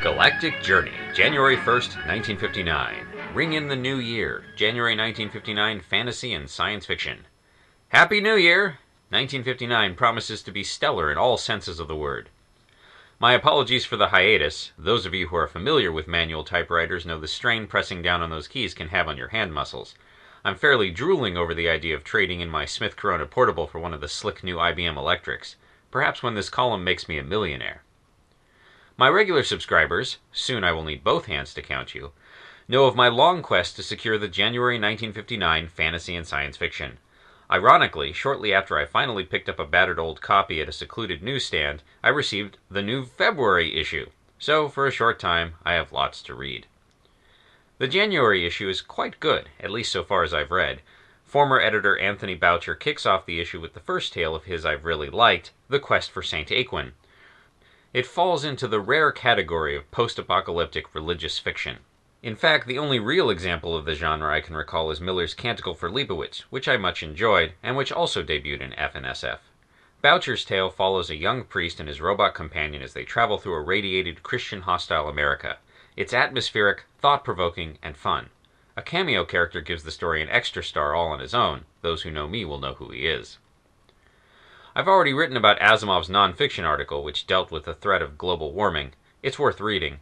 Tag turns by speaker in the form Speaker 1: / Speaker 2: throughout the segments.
Speaker 1: Galactic Journey, January 1st, 1959. Ring in the New Year, January 1959, fantasy and science fiction. Happy New Year! 1959 promises to be stellar in all senses of the word. My apologies for the hiatus. Those of you who are familiar with manual typewriters know the strain pressing down on those keys can have on your hand muscles. I'm fairly drooling over the idea of trading in my Smith Corona Portable for one of the slick new IBM Electrics. Perhaps when this column makes me a millionaire. My regular subscribers, soon I will need both hands to count you, know of my long quest to secure the January 1959 fantasy and science fiction. Ironically, shortly after I finally picked up a battered old copy at a secluded newsstand, I received the new February issue. So, for a short time, I have lots to read. The January issue is quite good, at least so far as I've read. Former editor Anthony Boucher kicks off the issue with the first tale of his I've really liked, The Quest for St. Aquin. It falls into the rare category of post-apocalyptic religious fiction. In fact, the only real example of the genre I can recall is Miller's Canticle for Leibowitz, which I much enjoyed, and which also debuted in F&SF. Boucher's tale follows a young priest and his robot companion as they travel through a radiated Christian-hostile America. It's atmospheric, thought-provoking, and fun. A cameo character gives the story an extra star all on his own. Those who know me will know who he is. I've already written about Asimov's non-fiction article, which dealt with the threat of global warming. It's worth reading.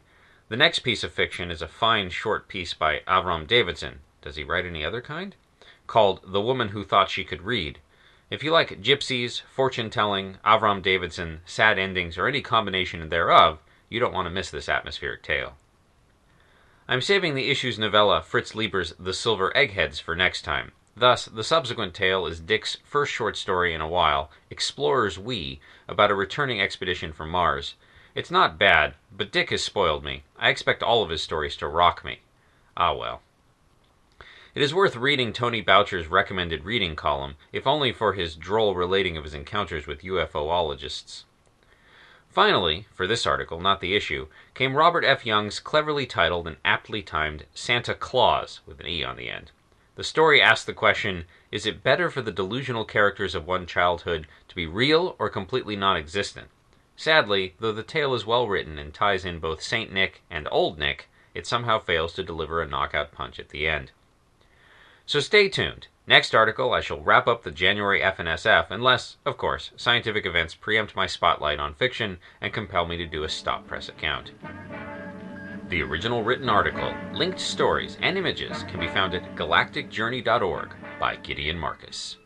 Speaker 1: The next piece of fiction is a fine short piece by Avram Davidson. Does he write any other kind? Called The Woman Who Thought She Could Read. If you like gypsies, fortune-telling, Avram Davidson, sad endings, or any combination thereof, you don't want to miss this atmospheric tale. I'm saving the issue's novella Fritz Lieber's The Silver Eggheads for next time. Thus, the subsequent tale is Dick's first short story in a while, Explorer's We, about a returning expedition from Mars. It's not bad, but Dick has spoiled me. I expect all of his stories to rock me. Ah well. It is worth reading Tony Boucher's recommended reading column, if only for his droll relating of his encounters with UFOologists. Finally, for this article, not the issue, came Robert F. Young's cleverly titled and aptly timed Santa Claus, with an E on the end. The story asks the question, is it better for the delusional characters of one childhood to be real or completely non-existent? Sadly, though the tale is well written and ties in both Saint Nick and Old Nick, it somehow fails to deliver a knockout punch at the end. So stay tuned. Next article I shall wrap up the January F&SF unless, of course, scientific events preempt my spotlight on fiction and compel me to do a stop press account. The original written article, linked stories, and images can be found at galacticjourney.org by Gideon Marcus.